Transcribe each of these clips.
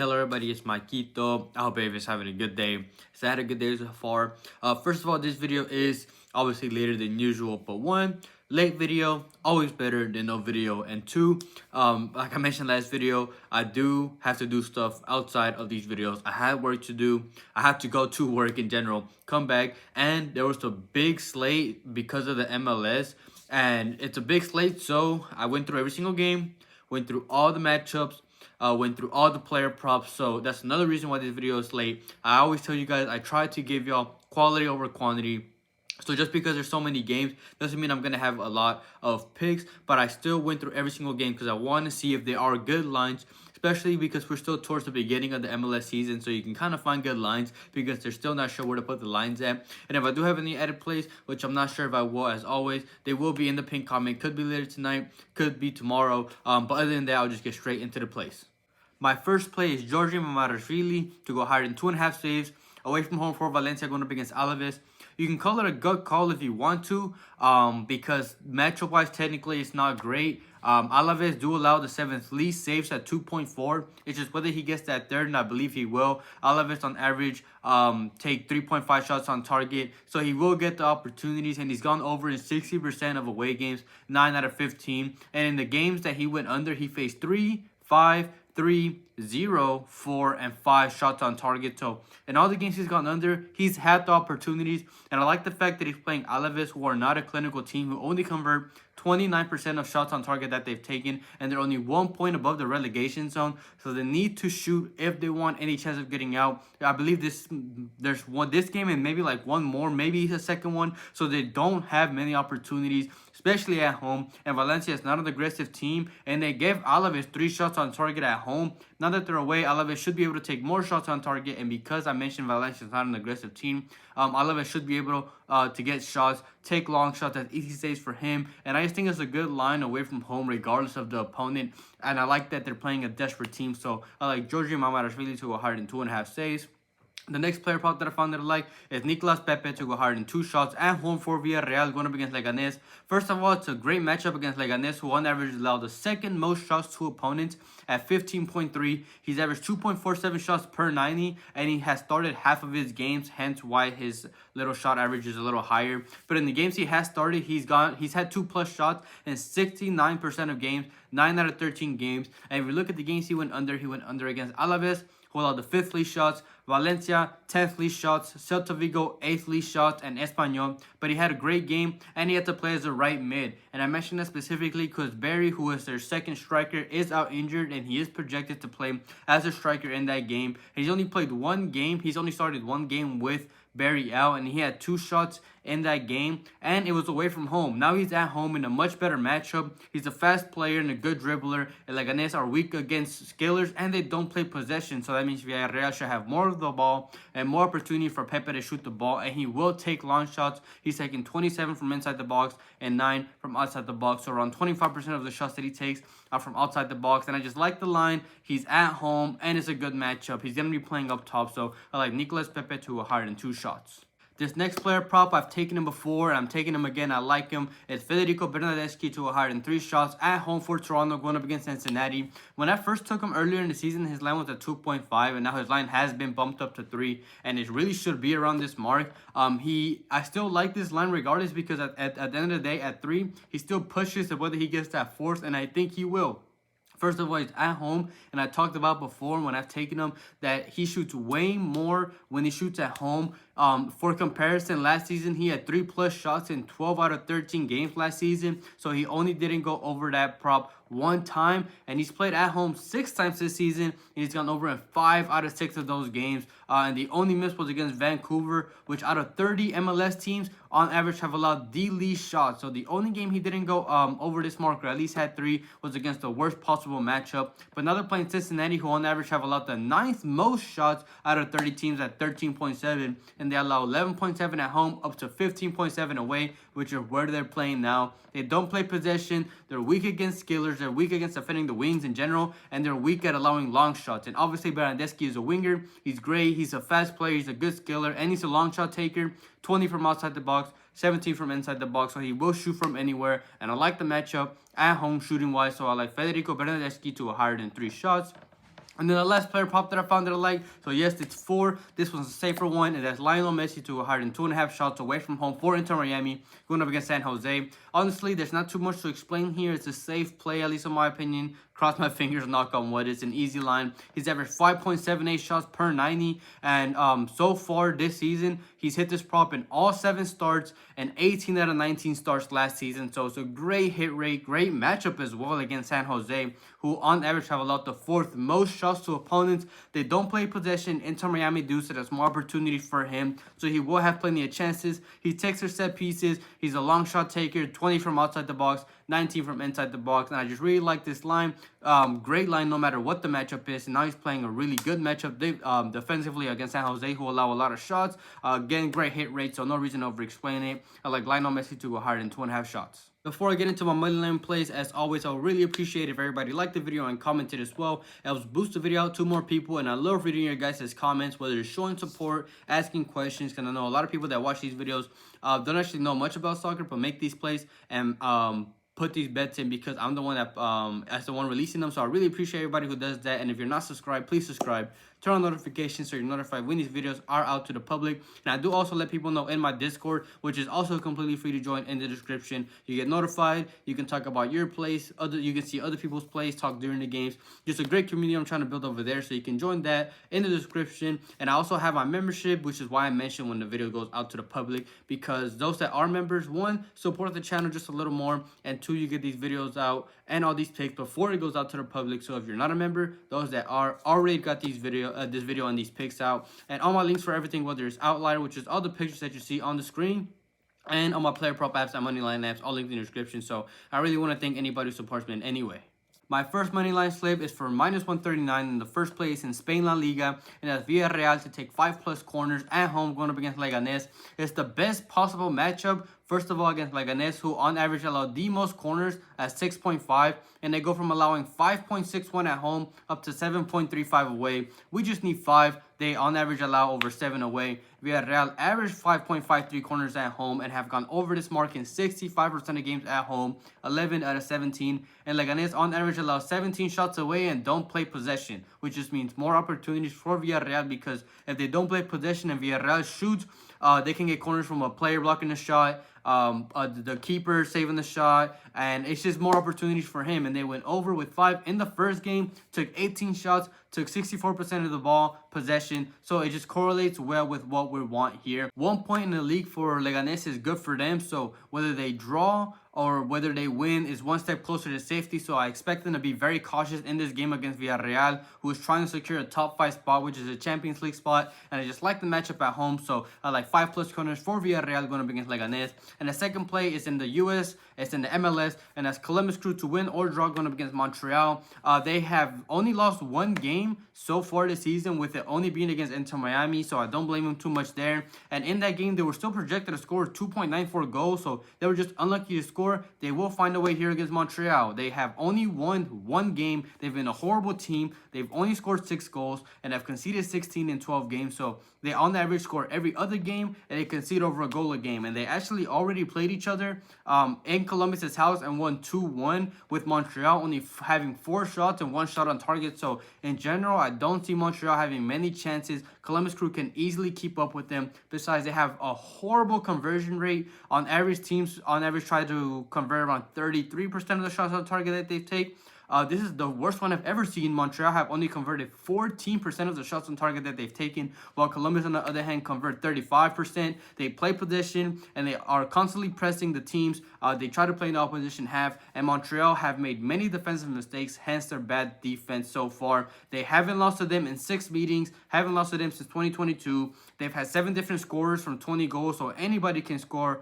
Hello everybody, it's Maikito. I hope everybody's having a good day. So I had a good day so far. First of all, this video is obviously later than usual, but one, late video, always better than no video. And two, like I mentioned last video, I do have to do stuff outside of these videos. I had work to do. I have to go to work in general, come back, and there was a big slate because of the MLS. And it's a big slate, so I went through every single game, went through all the matchups, went through all the player props. So that's another reason why this video is late. I always tell you guys, I try to give y'all quality over quantity. So just because there's so many games doesn't mean I'm going to have a lot of picks, but I still went through every single game because I want to see if they are good lines, especially because we're still towards the beginning of the MLS season, so you can kind of find good lines because they're still not sure where to put the lines at. And if I do have any edit plays, which I'm not sure if I will, as always, they will be in the pinned comment. Could be later tonight, could be tomorrow, but other than that, I'll just get straight into the plays. My first play is Georgi Mamardashvili to go higher than 2.5 saves away from home for Valencia going up against Alaves. You can call it a gut call if you want to, because matchup-wise, technically, it's not great. Alaves do allow the 7th least saves at 2.4. It's just whether he gets that third, and I believe he will. Alaves, on average, take 3.5 shots on target, so he will get the opportunities, and he's gone over in 60% of away games, 9 out of 15. And in the games that he went under, he faced 3, 5, 3, 0, 4, and 5 shots on target. So in all the games he's gone under, he's had the opportunities. And I like the fact that he's playing Alaves, who are not a clinical team, who only convert 29% of shots on target that they've taken, and they're only 1 point above the relegation zone. So they need to shoot if they want any chance of getting out. I believe this game and maybe like one more, maybe a second one. So they don't have many opportunities, especially at home. And Valencia is not an aggressive team, and they gave Alaves 3 shots on target at home. Now that they're away, Alaves should be able to take more shots on target. And because I mentioned Valencia is not an aggressive team, Alaves should be able to get shots, take long shots. That's easy saves for him. And I just think it's a good line away from home regardless of the opponent. And I like that they're playing a desperate team. So I like Georgi Mamardashvili to go higher than 2.5 saves. The next player prop that I found that I like is Nicolas Pepe to go higher than 2 shots at home for Villarreal going up against Leganés. First of all, it's a great matchup against Leganés, who on average allow the second most shots to opponents at 15.3. He's averaged 2.47 shots per 90, and he has started half of his games, hence why his little shot average is a little higher. But in the games he has started, he's had 2+ shots in 69% of games, 9 out of 13 games. And if you look at the games he went under against Alaves, who allowed the 5th least shots, Valencia, 10th least shots, Celta Vigo, 8th least shots, and Espanyol. But he had a great game, and he had to play as a right mid. And I mentioned that specifically because Barry, who is their second striker, is out injured, and he is projected to play as a striker in that game. He's only played one game. He's only started one game with Barry out, and he had 2 shots in that game, and it was away from home. Now he's at home in a much better matchup. He's a fast player and a good dribbler. And Leganés are weak against skillers, and they don't play possession, so that means Villarreal should have more of the ball and more opportunity for Pepe to shoot the ball, and he will take long shots. He's taking 27 from inside the box and 9 from outside the box, so around 25% of the shots that he takes are from outside the box. And I just like the line. He's at home, and it's a good matchup. He's going to be playing up top, so I like Nicolas Pepe to a higher than 2 shots. This next player prop, I've taken him before, and I'm taking him again. I like him. It's Federico Bernardeschi to a higher than 3 shots at home for Toronto going up against Cincinnati. When I first took him earlier in the season, his line was at 2.5, and now his line has been bumped up to 3, and it really should be around this mark. I still like this line regardless because at the end of the day, at 3, he still pushes whether he gets that 4th, and I think he will. First of all, he's at home, and I talked about before when I've taken him that he shoots way more when he shoots at home. For comparison, last season he had 3+ shots in 12 out of 13 games last season, so he only didn't go over that prop 1 time, and he's played at home 6 times this season, and he's gone over in 5 out of 6 of those games. And the only miss was against Vancouver, which out of 30 MLS teams, on average have allowed the least shots. So the only game he didn't go over this mark, or at least had 3, was against the worst possible matchup. But now they're playing Cincinnati, who on average have allowed the 9th most shots out of 30 teams at 13.7, and they allow 11.7 at home up to 15.7 away, which is where they're playing now. They don't play possession. They're weak against skillers. They're weak against defending the wings in general, and they're weak at allowing long shots. And obviously, Bernardeschi is a winger. He's great. He's a fast player. He's a good skiller, and he's a long shot taker. 20 from outside the box, 17 from inside the box, so he will shoot from anywhere. And I like the matchup at home shooting wise, so I like Federico Bernardeschi to a higher than 3 shots. And then the last player prop that I found that I like, so yes, it's 4. This one's a safer one, and that's Lionel Messi to 102.5 shots away from home for Inter Miami, going up against San Jose. Honestly, there's not too much to explain here. It's a safe play, at least in my opinion. Cross my fingers, knock on wood. It's an easy line. He's averaged 5.78 shots per 90, and so far this season, he's hit this prop in all 7 starts and 18 out of 19 starts last season. So it's a great hit rate, great matchup as well against San Jose, who on average have allowed the 4th most shots to opponents. They don't play possession. Inter Miami do, so there's more opportunities for him. So he will have plenty of chances. He takes their set pieces. He's a long shot taker, 20 from outside the box, 19 from inside the box. And I just really like this line. Great line no matter what the matchup is. And now he's playing a really good matchup defensively against San Jose, who allow a lot of shots. Again, great hit rate, so no reason to over-explain it. I like Lionel Messi to go higher than 2.5 shots. Before I get into my moneyline plays, as always, I would really appreciate if everybody liked the video and commented as well. It helps boost the video out to more people, and I love reading your guys' comments, whether it's showing support, asking questions, because I know a lot of people that watch these videos don't actually know much about soccer, but make these plays and put these bets in because I'm the one that as the one releasing them. So I really appreciate everybody who does that. And if you're not subscribed, please subscribe. Turn on notifications so you're notified when these videos are out to the public. And I do also let people know in my Discord, which is also completely free to join in the description. You get notified. You can talk about your plays. You can see other people's plays, talk during the games. Just a great community I'm trying to build over there. So you can join that in the description. And I also have my membership, which is why I mentioned when the video goes out to the public, because those that are members, 1, support the channel just a little more, and 2, you get these videos out and all these picks before it goes out to the public. So if you're not a member, those that are already got these this video and these picks out, and all my links for everything, whether it's Outlier, which is all the pictures that you see on the screen, and on my player prop apps and moneyline apps, all linked in the description. So I really want to thank anybody who supports me in any way. My first moneyline slip is for -139 in the first place in Spain La Liga, and that's Villarreal to take 5+ corners at home going up against Leganés. It's the best possible matchup. First of all, against Leganés, who on average allow the most corners at 6.5, and they go from allowing 5.61 at home up to 7.35 away. We just need 5. They on average allow over 7 away. Villarreal average 5.53 corners at home and have gone over this mark in 65% of games at home, 11 out of 17. And Leganés on average allow 17 shots away and don't play possession, which just means more opportunities for Villarreal, because if they don't play possession and Villarreal shoots, they can get corners from a player blocking the shot, the keeper saving the shot, and it's just more opportunities for him. And they went over with 5 in the first game, took 18 shots, took 64% of the ball possession. So it just correlates well with what we want here. 1 point in the league for Leganés is good for them. So whether they draw or whether they win is one step closer to safety. So I expect them to be very cautious in this game against Villarreal, who is trying to secure a top 5 spot, which is a Champions League spot. And I just like the matchup at home. So I like 5+ corners for Villarreal going up against Leganés. And the second play is in the US. It's in the MLS. And that's Columbus Crew to win or draw going up against Montreal. They have only lost 1 game so far this season, with it only being against Inter Miami. So I don't blame them too much there. And in that game, they were still projected to score 2.94 goals. So they were just unlucky to score. They will find a way here against Montreal. They have only won 1 game. They've been a horrible team. They've only scored 6 goals and have conceded 16 in 12 games. So they on average score every other game, and they concede over a goal a game. And they actually already played each other in Columbus's house and won 2-1, with Montreal only having 4 shots and 1 shot on target. So in general, I don't see Montreal having many chances. Columbus Crew can easily keep up with them. Besides, they have a horrible conversion rate. On average, teams on average try to convert around 33% of the shots on target that they take. This is the worst one I've ever seen. Montreal have only converted 14% of the shots on target that they've taken, while Columbus, on the other hand, convert 35%. They play possession, and they are constantly pressing the teams. They try to play in the opposition half, and Montreal have made many defensive mistakes, hence their bad defense so far. They haven't lost to them in 6 meetings, haven't lost to them since 2022. They've had 7 different scorers from 20 goals, so anybody can score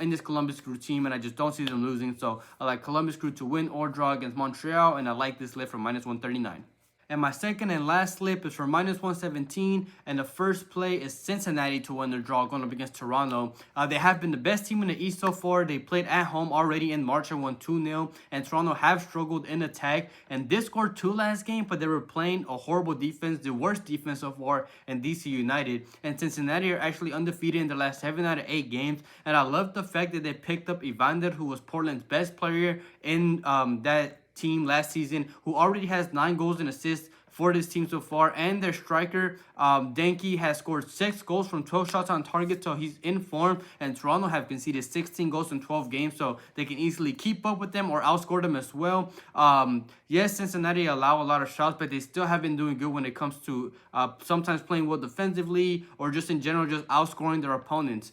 in this Columbus Crew team, and I just don't see them losing. So I like Columbus Crew to win or draw against Montreal, and I like this slip for -139. And my second and last slip is for -117, and the first play is Cincinnati to win their draw going up against Toronto. They have been the best team in the East so far. They played at home already in March and won 2-0, and Toronto have struggled in attack, and did score 2 last game, but they were playing a horrible defense, the worst defense so far in DC United. And Cincinnati are actually undefeated in the last 7 out of 8 games, and I love the fact that they picked up Evander, who was Portland's best player in that team last season, who already has 9 goals and assists for this team so far. And their striker, Denki, has scored 6 goals from 12 shots on target, so he's in form. And Toronto have conceded 16 goals in 12 games, so they can easily keep up with them or outscore them as well. Yes, Cincinnati allow a lot of shots, but they still have been doing good when it comes to sometimes playing well defensively or just in general just outscoring their opponents.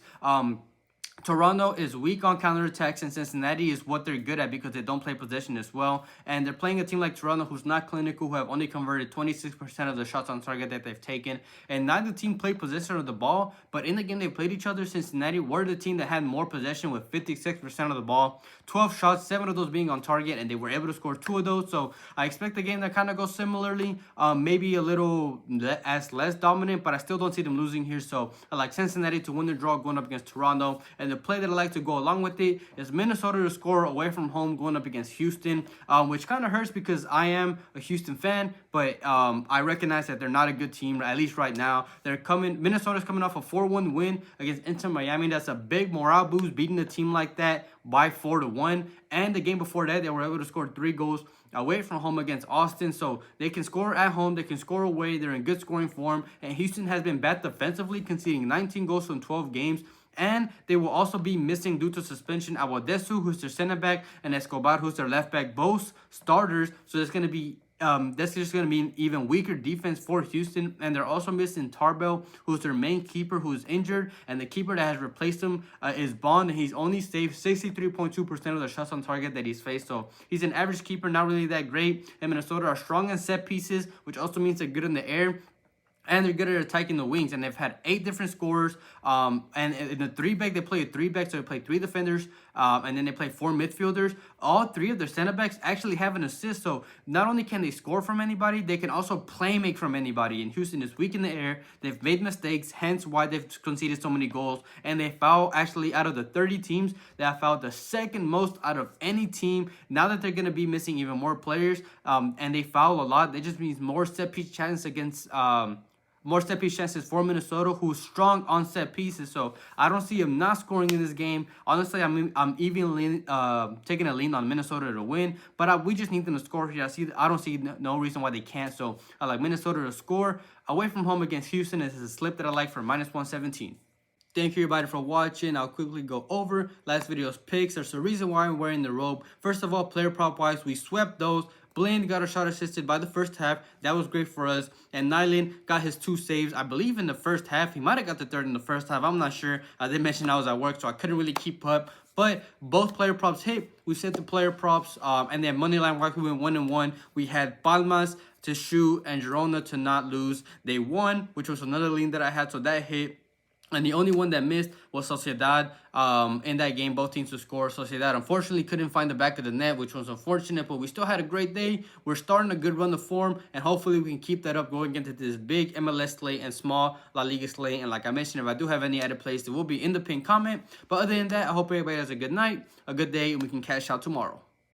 Toronto is weak on counterattacks, and Cincinnati is what they're good at because they don't play possession as well. And they're playing a team like Toronto who's not clinical, who have only converted 26% of the shots on target that they've taken. And neither team played possession of the ball, but in the game they played each other, Cincinnati were the team that had more possession with 56% of the ball, 12 shots, 7 of those being on target, and they were able to score 2 of those. So I expect the game to kind of go similarly, maybe a little less dominant, but I still don't see them losing here. So I like Cincinnati to win the draw going up against Toronto. And the play that I like to go along with it is Minnesota to score away from home going up against Houston, which kind of hurts because I am a Houston fan, but I recognize that they're not a good team, at least right now. Minnesota's coming off a 4-1 win against Inter Miami. That's a big morale boost, beating a team like that by 4-1. And the game before that, they were able to score 3 goals away from home against Austin. So they can score at home, they can score away, they're in good scoring form. And Houston has been bad defensively, conceding 19 goals from 12 games. And they will also be missing due to suspension Awadesu, who's their center back, and Escobar, who's their left back, both starters. So it's going to be that's just going to be an even weaker defense for Houston. And they're also missing Tarbell, who's their main keeper, who's injured. And the keeper that has replaced him is Bond, and he's only saved 63.2% of the shots on target that he's faced. So he's an average keeper, not really that great. And Minnesota are strong in set pieces, which also means they're good in the air. And they're good at attacking the wings, and they've had 8 different scorers. And in the 3-back, they play a 3-back, so they play 3 defenders, and then they play 4 midfielders. All 3 of their center backs actually have an assist, so not only can they score from anybody, they can also play make from anybody. And Houston is weak in the air. They've made mistakes, hence why they've conceded so many goals. And they foul, actually, out of the 30 teams, they have fouled the second most out of any team. Now that they're going to be missing even more players, and they foul a lot, that just means more set-piece chances against... more set piece chances for Minnesota, who's strong on set pieces. So I don't see him not scoring in this game. Honestly, I'm even taking a lean on Minnesota to win. But we just need them to score here. I don't see no reason why they can't. So I like Minnesota to score away from home against Houston. This is a slip that I like for -117. Thank you everybody for watching. I'll quickly go over last video's picks. There's a reason why I'm wearing the robe. First of all, player prop wise, we swept those. Blaine got a shot assisted by the first half. That was great for us. And Nyland got his 2 saves, I believe, in the first half. He might have got the 3rd in the first half. I'm not sure. I did mention I was at work, so I couldn't really keep up. But both player props hit. We set the player props. And then moneyline wise, we went 1-1. We had Palmas to shoot and Girona to not lose. They won, which was another lean that I had, so that hit. And the only one that missed was Sociedad in that game. Both teams to score. Sociedad unfortunately couldn't find the back of the net, which was unfortunate. But we still had a great day. We're starting a good run of form. And hopefully we can keep that up going into this big MLS slate and small La Liga slate. And like I mentioned, if I do have any added plays, they will be in the pinned comment. But other than that, I hope everybody has a good night, a good day, and we can cash out tomorrow.